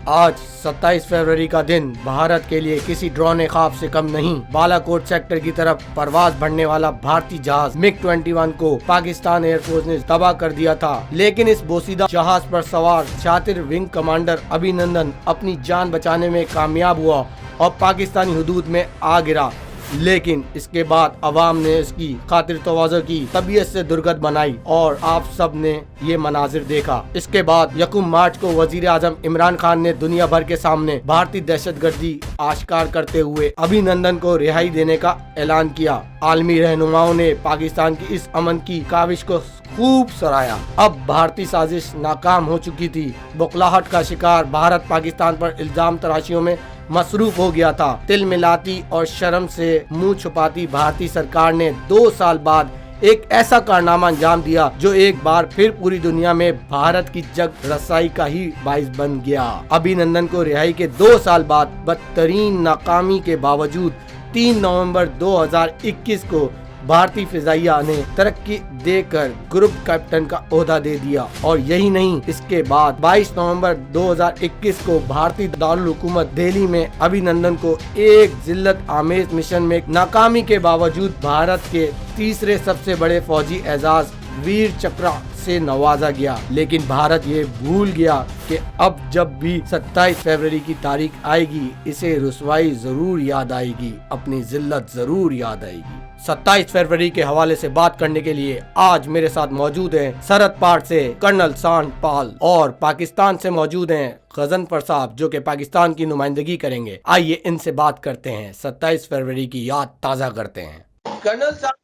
आज 27 फरवरी का दिन भारत के लिए किसी ड्रोन ख्वाब से कम नहीं। बालाकोट सेक्टर की तरफ परवाज बढ़ने वाला भारतीय जहाज MiG-21 को पाकिस्तान एयरफोर्स ने तबाह कर दिया था, लेकिन इस बोसीदा जहाज पर सवार शातिर विंग कमांडर अभिनंदन अपनी जान बचाने में कामयाब हुआ और पाकिस्तानी हुदूद में आ गिरा। लेकिन इसके बाद अवाम ने इसकी खातिर तवाज़ो की, तबीयत से दुर्गत बनाई और आप सब ने ये मनाजिर देखा। इसके बाद 1 मार्च को वजीर आजम इमरान खान ने दुनिया भर के सामने भारतीय दहशतगर्दी आश्कार करते हुए अभिनंदन को रिहाई देने का ऐलान किया। आलमी रहनुमाओं ने पाकिस्तान की इस अमन की काविश को खूब सराहा। अब भारतीय साजिश नाकाम हो चुकी थी। बौखलाहट का शिकार भारत पाकिस्तान पर इल्जाम तराशियों में मसरूफ हो गया था। तिल मिलाती और शर्म से मुंह छुपाती भारतीय सरकार ने 2 साल बाद एक ऐसा कारनामा अंजाम दिया जो एक बार फिर पूरी दुनिया में भारत की जग रसाई का ही बाइस बन गया। अभिनंदन को रिहाई के 2 साल बाद बदतरीन नाकामी के बावजूद 3 नवंबर 2021 को भारतीय फिजाइया ने तरक्की देकर ग्रुप कैप्टन का ओहदा दे दिया। और यही नहीं, इसके बाद 22 नवंबर 2021 को भारतीय दारुल हुकूमत दिल्ली में अभिनंदन को एक जिल्लत आमेज मिशन में नाकामी के बावजूद भारत के तीसरे सबसे बड़े फौजी एजाज वीर चक्र से नवाजा गया। लेकिन भारत ये भूल गया कि अब जब भी 27 फरवरी की तारीख आएगी, इसे रुसवाई जरूर याद आएगी, अपनी जिल्लत जरूर याद आएगी। 27 फरवरी के हवाले से बात करने के लिए आज मेरे साथ मौजूद हैं सरहद पार से कर्नल सांड पाल और पाकिस्तान से मौजूद हैं गजनफर साहब, जो कि पाकिस्तान की नुमाइंदगी करेंगे। आइए इनसे बात करते हैं, 27 फरवरी की याद ताज़ा करते हैं। कर्नल साहब,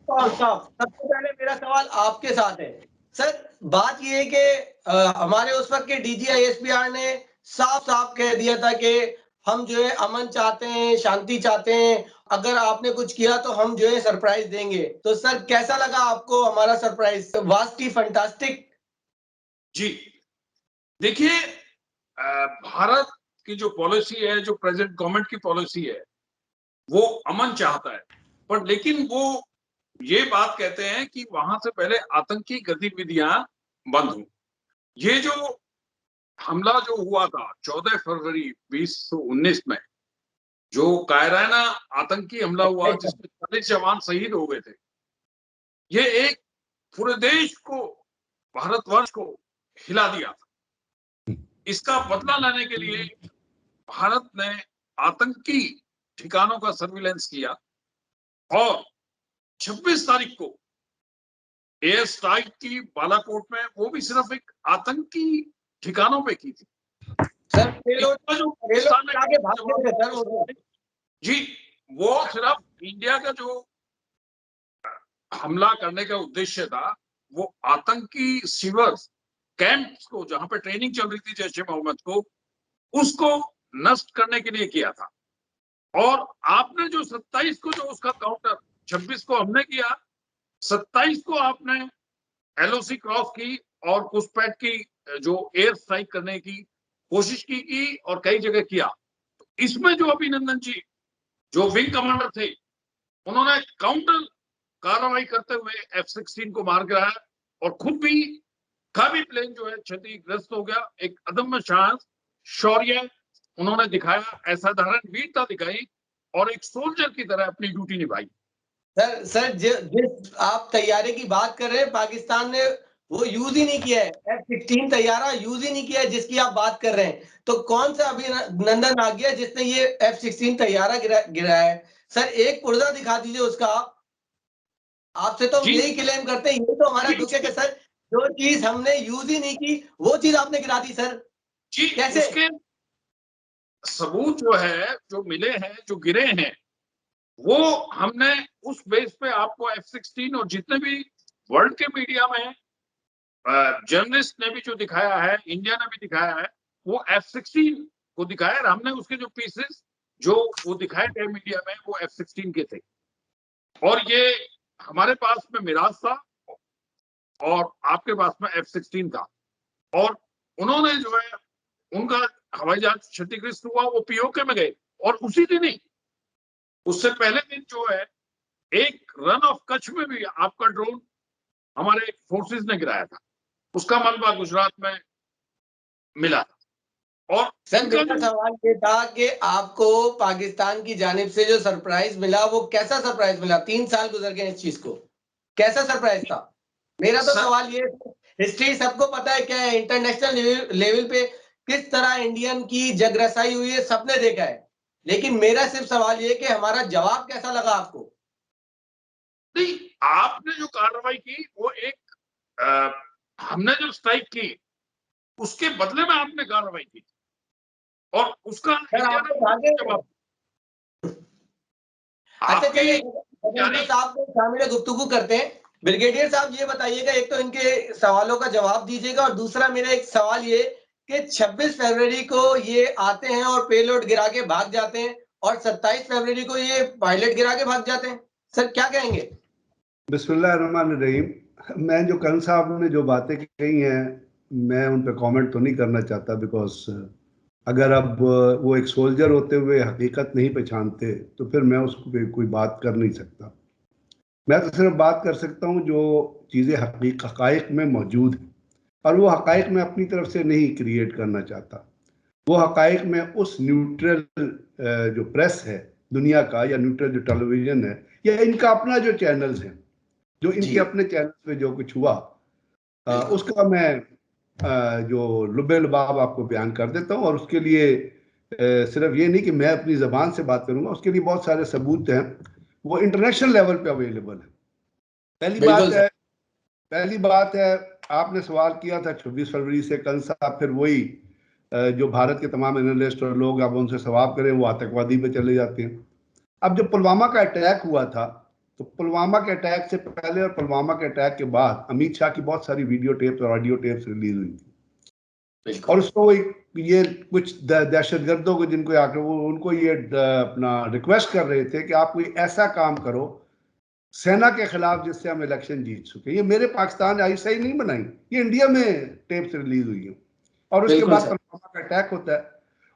सबसे पहले मेरा सवाल आपके साथ है। सर, बात ये है कि हमारे उस वक्त के DGISPR ने साफ साफ कह दिया था कि हम जो है अमन चाहते हैं, शांति चाहते हैं, अगर आपने कुछ किया तो हम जो है सरप्राइज देंगे। तो सर, कैसा लगा आपको हमारा सरप्राइज? वास्टी फंटास्टिक। जी देखिए, भारत की जो पॉलिसी है, जो प्रेजेंट गवर्नमेंट की पॉलिसी है, वो अमन चाहता है, पर लेकिन वो ये बात कहते हैं कि वहां से पहले आतंकी गतिविधियां बंद हो। ये जो हमला जो हुआ था 14 फरवरी 2019 में, जो कायराना आतंकी हमला हुआ जिसमें 40 जवान शहीद हो गए थे, ये एक पूरे देश को, भारतवर्ष को हिला दिया था। इसका बदला लेने के लिए भारत ने आतंकी ठिकानों का सर्विलेंस किया और 26 तारीख को एयर स्ट्राइक की बालाकोट में, वो भी सिर्फ एक आतंकी ठिकानों पे की थी। सर, जी, वो सिर्फ इंडिया का जो हमला करने का उद्देश्य था, वो आतंकी शिविर्स, कैंप्स को, जहां पे ट्रेनिंग चल रही थी जैश ए मोहम्मद को, उसको नष्ट करने के लिए किया था। और आपने जो 27 को जो उसका काउंटर, 26 को हमने किया, 27 को आपने LOC क्रॉस की और घुसपैठ की जो एयर स्ट्राइक करने की कोशिश की और कई जगह किया। इसमें जो अभिनंदन जी, जो विंग कमांडर थे, उन्होंने काउंटर कार्रवाई करते हुए F-16 को मार गिराया और खुद भी का भी प्लेन जो है क्षतिग्रस्त हो गया। एक अदम्य साहस, शौर्य उन्होंने दिखाया, असाधारण वीरता दिखाई और एक सोल्जर की तरह अपनी ड्यूटी निभाई। सर, जिस आप तैयारे की बात कर रहे हैं, पाकिस्तान ने वो यूज ही नहीं किया है। F-16 तैयारा यूज ही नहीं किया है जिसकी आप बात कर रहे हैं। तो कौन सा अभिनंदन आ गया जिसने ये F-16 तैयारा गिराया है? सर, एक पुर्जा दिखा दीजिए उसका। आपसे तो यही क्लेम करते हैं, ये तो हमारा दुख है कि सर, जो चीज हमने यूज ही नहीं की वो चीज आपने गिरा दी। सर जी, कैसे? उसके सबूत जो है, जो मिले हैं, जो गिरे हैं, वो हमने उस बेस पे आपको F-16 और जितने भी वर्ल्ड के मीडिया में जर्नलिस्ट ने भी जो दिखाया है, इंडिया ने भी दिखाया है, वो F-16 को दिखाया। और हमने उसके जो पीसेस जो वो दिखाए गए मीडिया में, वो F-16 के थे। और ये हमारे पास में मिराज था और आपके पास में F-16 था। और उन्होंने जो है, उनका हवाई जहाज क्षतिग्रस्त हुआ, वो POK में गए। और उसी दिन ही, उससे पहले दिन जो है, एक रन ऑफ कच्छ में भी आपका ड्रोन हमारे फोर्सेस ने गिराया था। उसका मलबा गुजरात में मिला था। और सर इनका मेरा जो सवाल ये था कि आपको पाकिस्तान की जानिब से जो सरप्राइज मिला वो कैसा सरप्राइज मिला? 3 साल गुजर गए इस चीज को, कैसा सरप्राइज था? मेरा तो सर सवाल ये, हिस्ट्री सबको पता है क्या है, इंटरनेशनल लेवल पे किस तरह इंडियन की जगरसाई हुई है सबने देखा है, लेकिन मेरा सिर्फ सवाल ये कि हमारा जवाब कैसा लगा आपको? नहीं, आपने जो कार्रवाई की वो एक हमने जो स्ट्राइक की उसके बदले में आपने कार्रवाई की और उसका सर इंडिया आप ने तो भागे थे। जवाब अच्छा आपकी चलिए, यानी गवर्नर साहब को शामिल गुफ्तगू करते हैं। ब्रिगेडियर साहब ये बताइएगा, एक तो इनके सवालों का जवाब दीजिएगा और दूसरा मेरा एक सवाल ये कि 26 फरवरी को ये आते हैं और पेलोड गिरा के भाग जाते हैं और 27 फरवरी को ये पायलट गिरा के भाग जाते हैं, सर क्या कहेंगे? बिस्मिल्लाहिर्रहमानिर्रहीम। मैं जो कर्नल साहब ने जो बातें कही हैं मैं उन पर कमेंट तो नहीं करना चाहता, बिकॉज अगर अब वो एक सोल्जर होते हुए हकीकत नहीं पहचानते तो फिर मैं उस पर कोई बात कर नहीं सकता। मैं तो सिर्फ बात कर सकता हूँ जो चीज़ें हकाइक में मौजूद हैं, और वो हकाइक मैं अपनी तरफ से नहीं क्रिएट करना चाहता। वो हकाइक में उस न्यूट्रल जो प्रेस है दुनिया का, या न्यूट्रल जो टेलीविज़न है, या इनका अपना जो चैनल्स हैं, जो इनके अपने चैनल पे जो कुछ हुआ उसका मैं जो लुबे लुबाब आपको बयान कर देता हूँ। और उसके लिए सिर्फ ये नहीं कि मैं अपनी ज़बान से बात करूँगा, उसके लिए बहुत सारे सबूत हैं, वो इंटरनेशनल लेवल पे अवेलेबल है। पहली बात है आपने सवाल किया था 26 फरवरी से कल साहब, फिर वही जो भारत के तमाम एनालिस्ट और लोग अब उनसे सवाल करें वो आतंकवादी पे चले जाते हैं। अब जब पुलवामा का अटैक हुआ था तो पुलवामा के अटैक से पहले और पुलवामा के अटैक के बाद अमित शाह की बहुत सारी वीडियो टेप्स और ऑडियो टेप्स रिलीज हुई थी, और उसको ये कुछ दहशतगर्दों को जिनको आकर वो उनको ये अपना रिक्वेस्ट कर रहे थे कि आप कोई ऐसा काम करो सेना के खिलाफ जिससे हम इलेक्शन जीत सके। ये मेरे पाकिस्तान ऐसा ही नहीं बनाई, ये इंडिया में टेप्स रिलीज हुई है। और उसके बाद पुलवामा का अटैक होता है,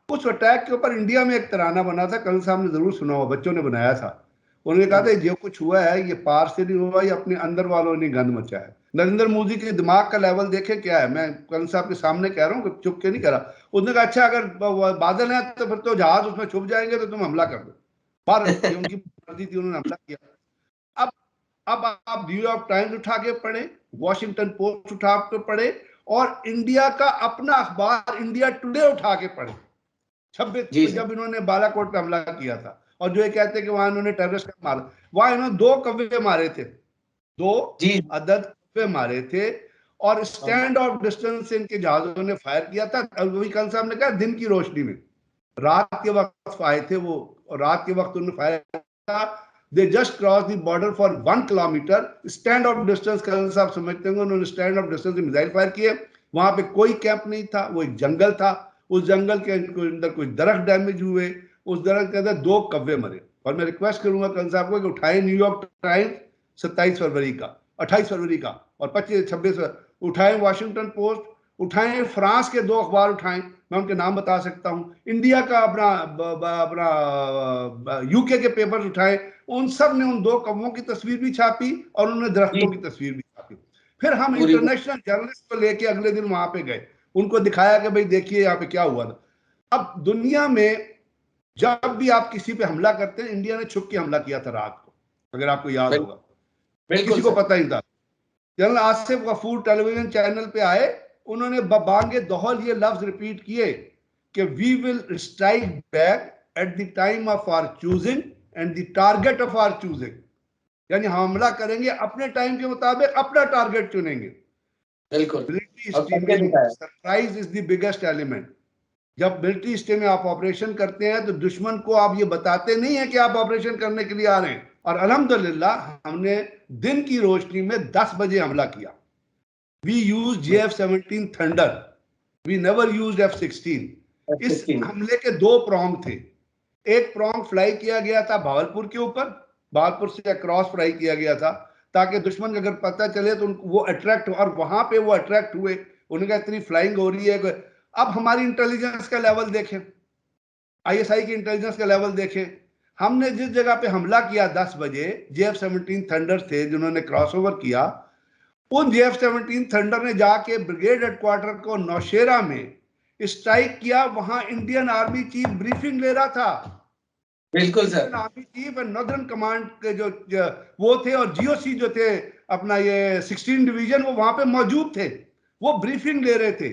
उस अटैक के ऊपर इंडिया में एक तराना बना था, कर्नल साहब ने जरूर सुना हुआ, बच्चों ने बनाया था। उन्होंने कहा था जो कुछ हुआ है ये पार से नहीं हुआ, ये अपने अंदर वालों ने गंद मचा है। नरेंद्र मोदी के दिमाग का लेवल देखे क्या है, मैं कर्नल साहब के सामने कह रहा हूँ, चुप के नहीं कह रहा। उसने कहा अच्छा अगर बादल है तो फिर तो जहाज उसमें छुप जाएंगे तो तुम हमला कर दो। भारत ये उनकी मर्जी थी, उन्होंने हमला किया। अब आप न्यूयॉर्क टाइम्स उठा के पढ़े, वॉशिंगटन पोस्ट उठा के पढ़े, और इंडिया का अपना अखबार इंडिया टुडे उठा के पढ़े 26 जब इन्होंने बालाकोट पे हमला किया था। और जो ये कहते हैं कि वहां इन्होंने टेररिस्ट मारा, वहां इन्होंने 2 कव्वे मारे थे, 2 अदद कव्वे मारे थे, और स्टैंड ऑफ डिस्टेंस से इनके जहाजों ने फायर किया था। वही कर्नल साहब ने कहा दिन की रोशनी में, रात के वक्त आए थे वो, और रात के वक्त उन्होंने फायर किया। They just cross the border for 1 kilometre, stand off distance. Colonel साहब समझते होंगे, उन्होंने स्टैंड ऑफ डिस्टेंस से मिसाइल फायर किए। वहां पे कोई कैंप नहीं था, वो एक जंगल था, उस जंगल के अंदर कुछ दरख्त डैमेज हुए, उस दरख्त के अंदर 2 कव्वे मरे। और मैं रिक्वेस्ट करूंगा कर्नल साहब को कि उठाएं न्यूयॉर्क टाइम्स 27 फरवरी का, 28 फरवरी का, और 26 उठाएं वॉशिंगटन पोस्ट, उठाएं फ्रांस के 2 अखबार उठाएं, मैं उनके नाम बता सकता हूं, इंडिया का अपना यूके के पेपर्स उठाएं, उन सब ने उन 2 कव्वों की तस्वीर भी छापी और उन्होंने दरख्तों की तस्वीर भी छापी। फिर हम इंटरनेशनल जर्नलिस्ट को लेके अगले दिन वहां पे गए, उनको दिखाया कि भाई देखिए यहाँ पे क्या हुआ था। अब दुनिया में जब भी आप किसी पे हमला करते हैं, इंडिया ने छुप के हमला किया था रात को, अगर आपको याद होगा, किसी को पता ही था। General Asif Ghafoor television channel पे आए, उन्होंने बबांगे दहल ये लफ्ज रिपीट किए कि we will strike back at the time of our choosing and the target of our choosing, यानी हम हमला करेंगे अपने टाइम के मुताबिक, अपना टारगेट चुनेंगे। मिलिट्री हिस्ट्री में surprise is the biggest element. जब मिलिट्री हिस्ट्री में आप ऑपरेशन करते हैं तो दुश्मन को आप ये बताते नहीं है कि आप ऑपरेशन करने के लिए आ रहे हैं। और अल्हम्दुलिल्लाह हमने दिन की रोशनी में 10 बजे हमला किया। We use JF-17 thunder, we never used F-16। इस हमले के 2 प्रॉन्ग थे, एक प्रॉन्ग फ्लाई किया गया था भावलपुर के ऊपर, भावलपुर से क्रॉस फ्लाई किया गया था ताकि दुश्मन को अगर पता चले तो वो अट्रैक्ट, और वहां पे वो अट्रैक्ट हुए, उन्होंने कहा इतनी फ्लाइंग हो रही है। अब हमारी इंटेलिजेंस का लेवल देखें, ISI की इंटेलिजेंस का लेवल देखें, हमने जिस जगह पे हमला किया 10 बजे, JF-17 थंडर थे जिन्होंने क्रॉसओवर किया, उन JF-17 थंडर ने जाके ब्रिगेड हेडक्वार्टर को नौशेरा में स्ट्राइक किया, वहां इंडियन आर्मी चीफ ब्रीफिंग ले रहा था। बिल्कुल सर। इंडियन आर्मी चीफ और नॉर्दर्न कमांड के जो वो थे और जीओसी जो थे अपना ये 16 डिवीजन, वो वहां पे मौजूद थे, वो ब्रीफिंग ले रहे थे।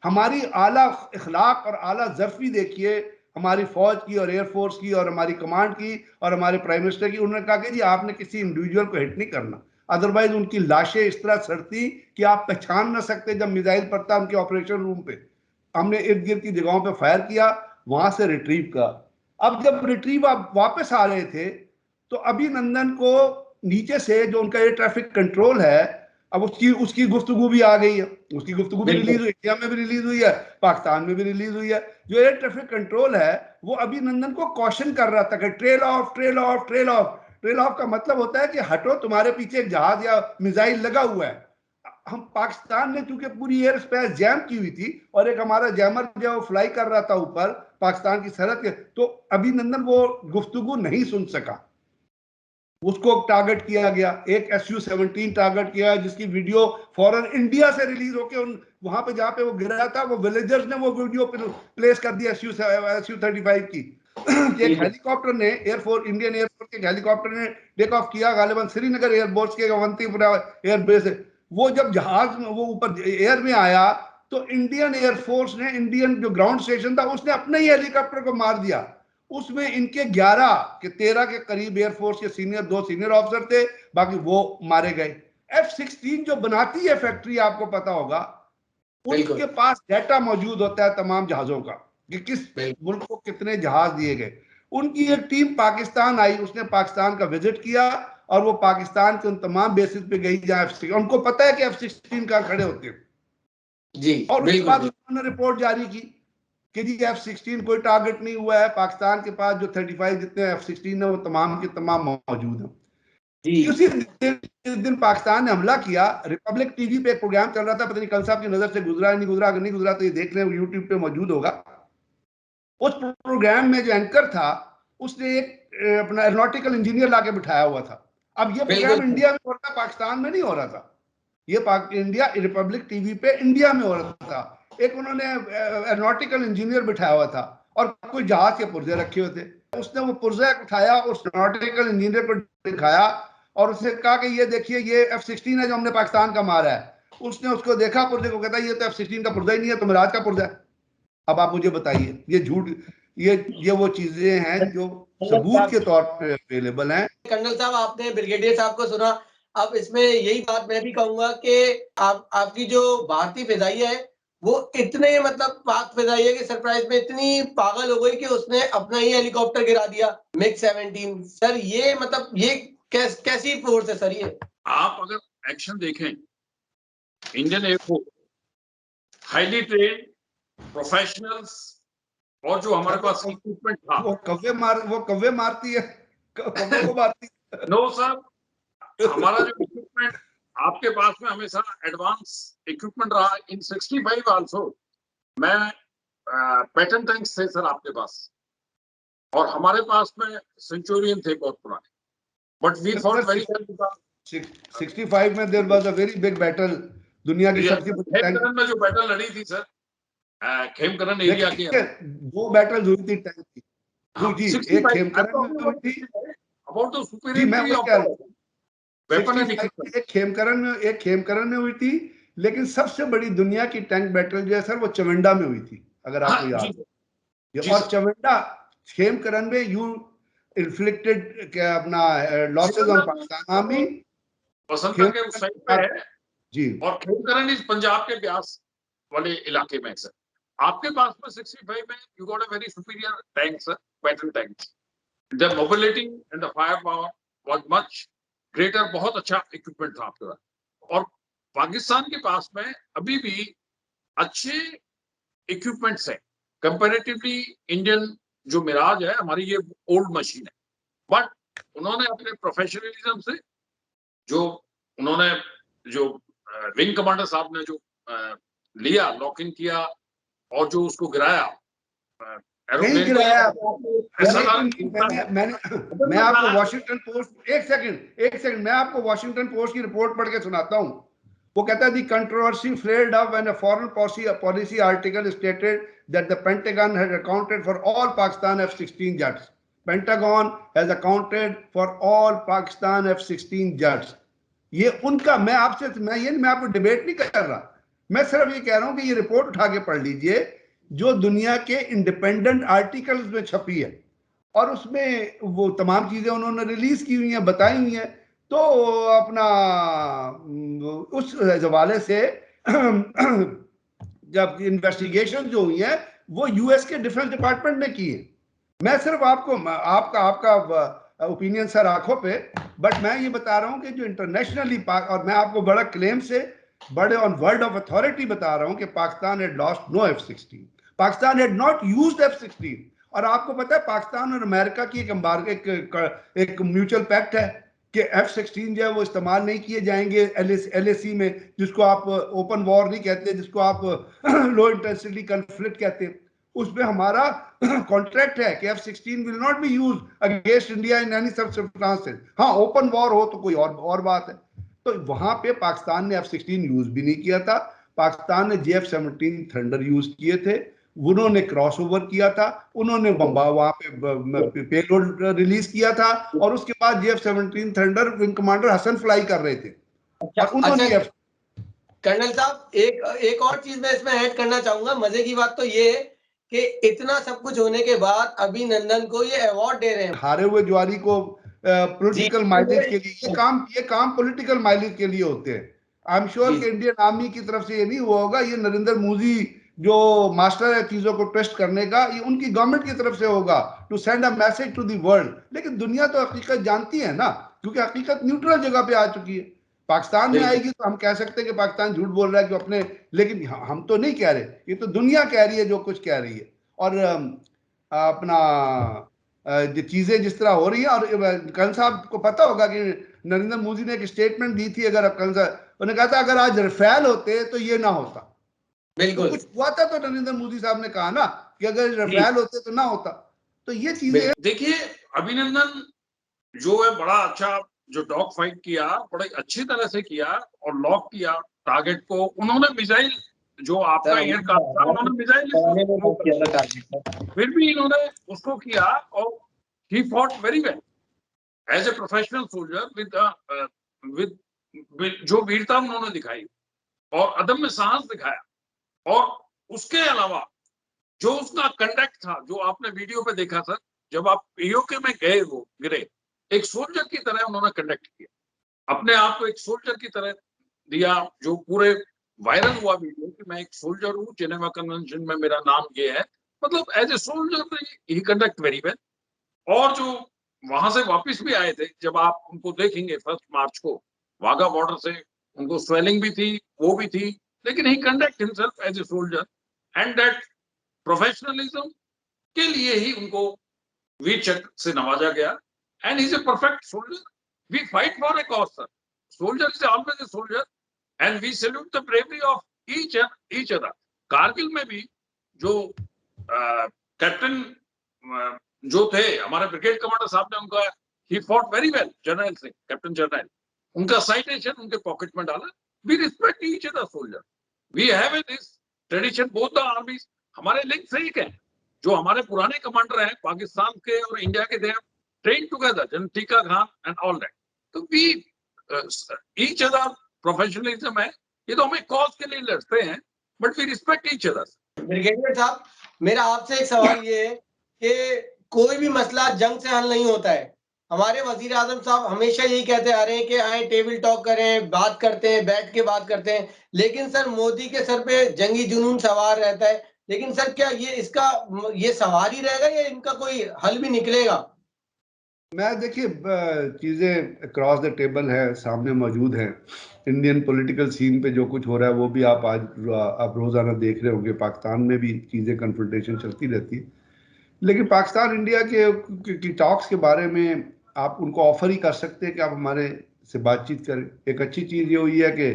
हमारी आला इखलाक और आला ज़र्फी देखिए हमारी फौज की और एयरफोर्स की और हमारी कमांड की और हमारे प्राइम मिनिस्टर की। उन्होंने कहा कि जी आपने किसी इंडिविजुअल को हिट नहीं करना, अदरवाइज उनकी लाशें इस तरह सड़ती कि आप पहचान ना सकते जब मिसाइल पड़ता उनके ऑपरेशन रूम पे। हमने इर्द गिर्द की जगहों पे फायर किया, वहां से रिट्रीव का। अब जब रिट्रीव वापस आ रहे थे तो अभिनंदन को नीचे से जो उनका एयर ट्रैफिक कंट्रोल है, अब उसकी गुफ्तगू भी आ गई है, उसकी गुफ्तगू भी रिलीज हुई, इंडिया में भी रिलीज हुई है, पाकिस्तान में भी रिलीज हुई है। जो एयर ट्रैफिक कंट्रोल है वो अभिनंदन को कॉशन कर रहा था कि trail of trail of trail of. Trail of का मतलब होता है कि हटो, तुम्हारे पीछे एक जहाज या मिसाइल लगा हुआ है। हम पाकिस्तान ने चूंकि पूरी एयर स्पेस जैम की हुई थी और एक हमारा जैमर जो फ्लाई कर रहा था ऊपर पाकिस्तान की सरहद के, तो अभिनंदन वो गुफ्तगू नहीं सुन सका, उसको टारगेट किया गया। एक SU-17 टारगेट किया जिसकी वीडियो फौरन इंडिया से रिलीज होकर उन वहां पे जहां पे वो गिरा था वो विलेजर्स ने वो वीडियो प्लेस कर दिया SU-35 की। एक हेलीकॉप्टर ने इंडियन एयरफोर्स के हेलीकॉप्टर ने टेक ऑफ किया गालिबन श्रीनगर एयरबोर्स के अवंतीपुरा एयरबेस। वो जब जहाज में वो ऊपर एयर में आया तो इंडियन एयरफोर्स ने, इंडियन जो ग्राउंड स्टेशन था उसने अपने ही हेलीकॉप्टर को मार दिया। उसमें इनके 11 के 13 के करीब एयरफोर्स के दो सीनियर ऑफिसर थे, बाकी वो मारे गए। F-16 जो बनाती है फैक्ट्री, आपको पता होगा, उनके पास डाटा मौजूद होता है तमाम जहाजों का कि किस मुल्क को कितने जहाज दिए गए। उनकी एक टीम पाकिस्तान आई, उसने पाकिस्तान का विजिट किया और वो पाकिस्तान के उन तमाम बेसिस पे गई जहां F-16, उनको पता है कि F-16 कहां खड़े होते हैं जी। और उसके बाद उन्होंने रिपोर्ट जारी की कि जी F-16 कोई टारगेट नहीं हुआ है, पाकिस्तान के पास जो 35 जितने F-16 है वो तमाम के तमाम मौजूद हैं। उसी दिन पाकिस्तान ने हमला किया। रिपब्लिक टीवी पे एक प्रोग्राम चल रहा था, पता नहीं कल साहब की नजर से गुजरा नहीं गुजरा, अगर नहीं गुजरा तो ये देख लें, यूट्यूब पे मौजूद होगा। उस प्रोग्राम में जो एंकर था उसने एक अपना एरोनॉटिकल इंजीनियर लाके बिठाया हुआ था। अब ये प्रोग्राम इंडिया में हो रहा था, पाकिस्तान में नहीं हो रहा था। ये इंडिया रिपब्लिक टीवी पे इंडिया में हो रहा था। एक उन्होंने एरोनॉटिकल इंजीनियर बिठाया हुआ था और कोई जहाज के पुर्जे रखे हुए थे। उसने वो पुर्जा उठाया, उस एरोनॉटिकल इंजीनियर को दिखाया और उसने कहा कि ये देखिए ये F-16 है जो हमने पाकिस्तान का मारा है। उसने उसको देखा पुर्जे को, कहता है ये तो F-16 का पुर्जा ही नहीं है, तो मिराज का पुर्जा है। अब आप मुझे बताइए, ये झूठ, ये वो चीजें हैं जो सबूत के तौर पे अवेलेबल हैं। कर्नल साहब, आपने ब्रिगेडियर साहब को सुना, अब इसमें यही बात मैं भी कहूंगा कि आपकी जो भारतीय फिजाइया है वो इतने मतलब पाक फिजाइया के सरप्राइज में इतनी पागल हो गई कि उसने अपना ही हेलीकॉप्टर गिरा दिया MiG-17। सर ये मतलब ये कैसी फोर्स है सर ये? आप अगर एक्शन देखें, Indian air force highly train professionals और जो हमारे पास इक्विपमेंट था, वो कव्वे मारती है, कव्वे को मारती है। नो सर, हमारा जो इक्विपमेंट आपके पास में हमेशा एडवांस इक्विपमेंट रहा इन 65 आल्सो। मैं पैटर्न टैंक्स थे सर आपके पास और हमारे पास में सेंचुरियन थे बहुत पुराने, बट वी फॉट वेरी 65 में there was a very big battle, दुनिया की सबसे बड़ी खेमकरन में जो बैटल लड़ी थी सर, खेमकरन एरिया की वो बैटल हुई थी टैंक की। जी, एक खेमकरन में हुई थी। About the superiority of weapon and equipment. एक खेमकरन में हुई थी, लेकिन सबसे बड़ी दुनिया की टैंक बैटल जो है सर वो चवंडा में हुई थी, अगर आपको याद है। और चवंडा, खेमकरन में यू इन्फ्लिक्टेड क्या अपना losses on Pakistan army, Basantar के उस साइड पे है जी, और खेमकरन इस पंजाब के ब्यास वाले इलाके में सर। आपके पास में 65 में you got a very superior tank sir, battle tanks. The mobility and the fire power was much greater, बहुत अच्छा इक्विपमेंट था आपके पास। और पाकिस्तान के पास में अभी भी अच्छे इक्विपमेंट्स हैं कंपैरेटिवली। इंडियन जो मिराज है हमारी, ये ओल्ड मशीन है, बट उन्होंने अपने प्रोफेशनलिज्म से जो उन्होंने जो विंग कमांडर साहब ने जो लिया, लॉकिंग किया और जो उसको गिराया, नहीं गिराया। मैं आपको वॉशिंगटन पोस्ट, एक सेकंड मैं आपको वॉशिंगटन पोस्ट की रिपोर्ट पढ़ के सुनाता हूं। वो कहता है दी controversy flared up when a foreign policy article stated that the Pentagon had accounted for all Pakistan F-16 jets. Pentagon has accounted for all Pakistan F-16 jets. ये उनका, मैं आपको डिबेट नहीं कर रहा, मैं सिर्फ ये कह रहा हूं कि ये रिपोर्ट उठा के पढ़ लीजिए जो दुनिया के इंडिपेंडेंट आर्टिकल्स में छपी है और उसमें वो तमाम चीजें उन्होंने रिलीज की हुई हैं, बताई हुई हैं। तो अपना उस हवाले से जब इन्वेस्टिगेशन जो हुई है वो यूएस के डिफेंस डिपार्टमेंट ने की है। मैं सिर्फ आपको आपका ओपिनियन सर आंखों पे, बट मैं ये बता रहा हूं कि जो इंटरनेशनली, और मैं आपको बड़ा क्लेम से, बड़े ऑन वर्ड ऑफ अथॉरिटी बता रहा हूं कि Pakistan had lost no F-16, Pakistan had not used F-16। और आपको पता है पाकिस्तान और अमेरिका की एक म्यूचुअल पैक्ट है कि F-16 जो है वो इस्तेमाल नहीं किए जाएंगे LAC में, जिसको आप ओपन वॉर नहीं कहते, जिसको आप लो इंटेंसिटी कॉन्फ्लिक्ट कहते हैं। उसमें हमारा कॉन्ट्रैक्ट है कि F-16 will not be use against India in any circumstances. हाँ, ओपन वॉर हो तो कोई और बात है। तो वहां पे पाकिस्तान ने F-16 यूज भी नहीं किया था। पाकिस्तान ने JF-17 थंडर यूज किए थे, उन्होंने क्रॉस ओवर किया था, उन्होंने वहां पे पेलोड रिलीज किया था और उसके बाद JF-17 thunder wing commander Hasan fly कर रहे थे। और उन्होंने कर्नल साहब एक और चीज मैं इसमें ऐड करना चाहूंगा। मजे की बात तो ये है कि इतना सब कुछ होने के बाद अभिनंदन को ये अवार्ड दे रहे हैं, हारे हुए जुआरी को पॉलिटिकल माइलेज के लिए। ये काम पॉलिटिकल माइलेज के लिए होते हैं। आई एम श्योर कि इंडियन आर्मी की तरफ से ये नहीं हुआ होगा। ये नरेंद्र मोदी जो मास्टर है चीजों को ट्विस्ट करने का, ये उनकी गवर्नमेंट की तरफ से होगा to send a message to the world. लेकिन दुनिया तो हकीकत जानती है ना, क्योंकि हकीकत न्यूट्रल जगह पे आ चुकी है। पाकिस्तान में आएगी तो हम कह सकते हैं कि पाकिस्तान झूठ बोल रहा है कि अपने, लेकिन हम तो नहीं कह रहे, ये तो दुनिया कह रही है जो कुछ कह रही है। और अपना जो चीजें जिस तरह हो रही है, और कल साहब को पता होगा कि नरेंद्र मोदी ने एक स्टेटमेंट दी थी, अगर कल उन्होंने कहा था अगर आज रफेल होते तो ये ना होता। बिल्कुल कुछ हुआ था तो नरेंद्र मोदी साहब ने कहा ना कि अगर रफेल होते तो ना होता। तो ये चीजें, देखिए अभिनंदन जो है बड़ा अच्छा, जो डॉग फाइट किया बड़े अच्छी तरह से किया और लॉक किया टारगेट को। उन्होंने मिसाइल जो आपका एयरक्राफ्ट था, उन्होंने मिसाइल फिर भी इन्होंने उसको किया और he fought very well as a professional soldier with जो वीरता उन्होंने दिखाई और अदम्य साहस दिखाया। और उसके अलावा जो उसका कंडक्ट था, जो आपने वीडियो पे देखा सर, जब आप पीओके में गए वो गिरे, एक सोल्जर की तरह उन्होंने कंडक्ट किया, अपने आप को एक सोल्जर की तरह दिया, जो पूरे वायरल हुआ वीडियो कि मैं एक सोल्जर हूँ, जेनेवा कन्वेंशन में मेरा नाम ये है। मतलब as a soldier he conduct very well. और जो वहां से वापस भी आए थे, जब आप उनको देखेंगे 1 मार्च को वाघा बॉर्डर से, उनको स्वेलिंग भी थी, वो भी थी, लेकिन ही conduct himself as a soldier and that professionalism के लिए ही उनको वीर चक्र से नवाजा गया। And he is a perfect soldier. We fight for a cause sir. Soldier is always a soldier and we salute the bravery of each other. Kargil में भी जो कैप्टन जो थे हमारे ब्रिगेड कमांडर साहब ने, उनका he fought very well, general Singh, captain general, उनका साइटेशन उनके पॉकेट में डाला। We respect each other soldier, we have this tradition both the armies. हमारे लिंक सही है, जो हमारे पुराने कमांडर हैं पाकिस्तान के और इंडिया के, they have train together, general Tikka Khan and all that. तो वी ईच अदर प्रोफेशनलिज्म है, ये तो हमें कॉज के लिए लड़ते हैं, but we respect each other. Brigadier साहब, मेरा आपसे एक सवाल ये है कि कोई भी मसला जंग से हल नहीं होता है। हमारे वजीर आजम साहब हमेशा यही कहते आ रहे हैं कि आए टेबल टॉक करें, बात करते हैं, बैठ के बात करते हैं। लेकिन सर मोदी के सर पे जंगी जुनून सवार रहता है। लेकिन सर क्या ये सवार ही रहेगा या इनका कोई हल भी निकलेगा? मैं देखिए चीजें क्रॉस द टेबल है, सामने मौजूद हैं। इंडियन पॉलिटिकल सीन पे जो कुछ हो रहा है वो भी आप रोजाना देख रहे होंगे। पाकिस्तान में भी चीजें कन्फ्रंटेशन चलती रहती है। लेकिन पाकिस्तान इंडिया के टॉक्स के बारे में आप उनको ऑफर ही कर सकते हैं कि आप हमारे से बातचीत करें। एक अच्छी चीज़ ये हुई है कि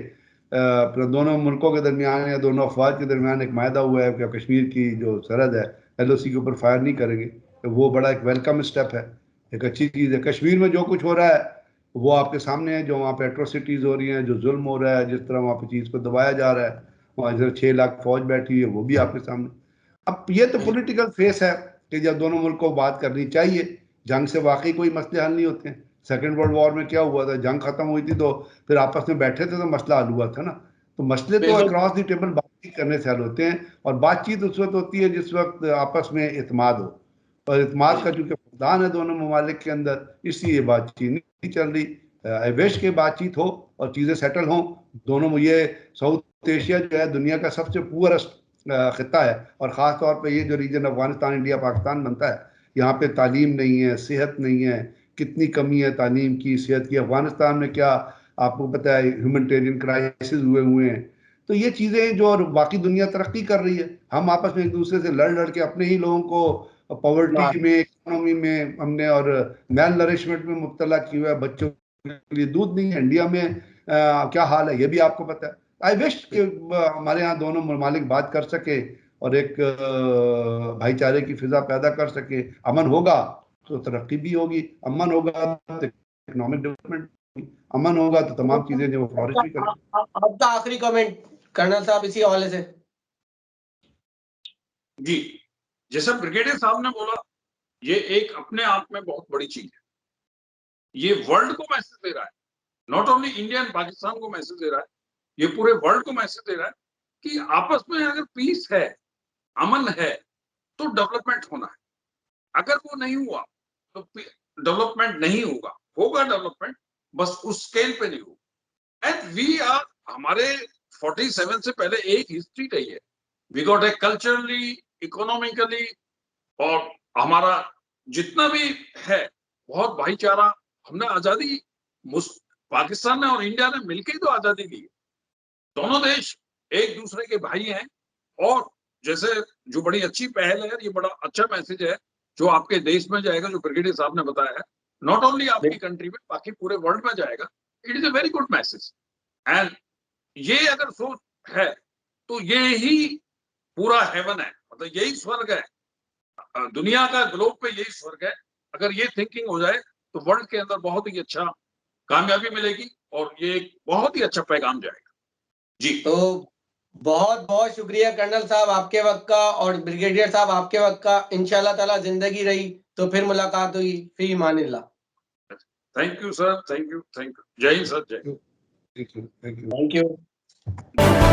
अपना दोनों मुल्कों के दरमियान या दोनों अफवाज के दरमियान एक मायदा हुआ है कि कश्मीर की जो सरहद है LOC के ऊपर फायर नहीं करेंगे। तो वो बड़ा एक वेलकम स्टेप है, एक अच्छी चीज़ है। कश्मीर में जो कुछ हो रहा है वो आपके सामने है, जो वहाँ पे एट्रोसिटीज हो रही हैं, जो जुल्म हो रहा है, जिस तरह वहाँ पे चीज़ को दबाया जा रहा है, वहाँ इधर 6 लाख फौज बैठी है, वो भी आपके सामने। अब ये तो पॉलिटिकल फेस है कि जब दोनों मुल्क को बात करनी चाहिए, जंग से वाकई कोई मसले हल नहीं होते हैं। सेकेंड वर्ल्ड वॉर में क्या हुआ था, जंग खत्म हुई थी तो फिर आपस में बैठे थे तो मसला हल हुआ था ना। तो मसले तो अक्रॉस द टेबल बातचीत करने से हल होते हैं, और बातचीत उस वक्त होती है जिस वक्त आपस में इत्मीनान हो, और इत्मीनान का चूंकि फुकदान है दोनों ममालिक के अंदर, इसलिए बातचीत नहीं चल रही। आई विश के बातचीत हो और चीज़ें सेटल हों दोनों। ये साउथ एशिया जो है दुनिया का सबसे पुअरेस्ट खिता है, और ख़ास तौर पे ये जो रीजन अफगानिस्तान इंडिया पाकिस्तान बनता है, यहाँ पे तालीम नहीं है, सेहत नहीं है, कितनी कमी है तालीम की, सेहत की। अफगानिस्तान में क्या आपको पता है, ह्यूमैनिटेरियन क्राइसिस हुए हैं। तो ये चीज़ें जो, और बाकी दुनिया तरक्की कर रही है, हम आपस में एक दूसरे से लड़ लड़ के अपने ही लोगों को पॉवर्टी में, इकोनॉमी में हमने, और मेल नरिशमेंट में मुब्तला किया हुआ है। बच्चों के लिए दूध नहीं है। इंडिया में क्या हाल है ये भी आपको पता है। आई विश कि हमारे यहाँ दोनों ममालिक बात कर सके और एक भाईचारे की फिजा पैदा कर सके। अमन होगा तो तरक्की भी होगी, अमन होगा तो इकोनॉमिक डेवलपमेंट, अमन होगा तो तमाम चीजें जो फ्लॉरिश भी करेंगी। आपका आखिरी कमेंट कर्नल साहब इसी हवाले से। जी, जैसा ब्रिगेडियर साहब ने बोला, ये एक अपने आप में बहुत बड़ी चीज है। ये वर्ल्ड को मैसेज दे रहा है, not only India and Pakistan को मैसेज दे रहा है, ये पूरे वर्ल्ड को मैसेज दे रहा है कि आपस में अगर पीस है, अमन है, तो डेवलपमेंट होना है। अगर वो नहीं हुआ तो डेवलपमेंट नहीं होगा। होगा डेवलपमेंट, बस उस स्केल पे नहीं होगा। एंड वी आर, हमारे 47 से पहले एक हिस्ट्री रही है। We got a culturally, economically, और हमारा जितना भी है बहुत भाईचारा। हमने आजादी, पाकिस्तान ने और इंडिया ने मिलकर ही तो आजादी दी है। दोनों देश एक दूसरे के भाई हैं। और जैसे जो बड़ी अच्छी पहल है, ये बड़ा अच्छा मैसेज है जो आपके देश में जाएगा, जो ब्रिगेडियर साहब ने बताया है, नॉट ओनली आपकी कंट्री में, बाकी पूरे वर्ल्ड में जाएगा। It is a very good message. And ये अगर सोच है तो ये ही पूरा हेवन है, मतलब यही स्वर्ग है। दुनिया का ग्लोब पे यही स्वर्ग है। अगर ये थिंकिंग हो जाए तो वर्ल्ड के अंदर बहुत ही अच्छा कामयाबी मिलेगी और ये एक बहुत ही अच्छा पैगाम जाएगा। जी, तो बहुत बहुत शुक्रिया कर्नल साहब आपके वक्त का, और ब्रिगेडियर साहब आपके वक्त का। इंशाल्लाह ताला जिंदगी रही तो फिर मुलाकात हुई। फी मानिल्लाह। Thank you sir, thank you, thank you. जय हिंद सर, जय। Thank you, thank you. Thank you.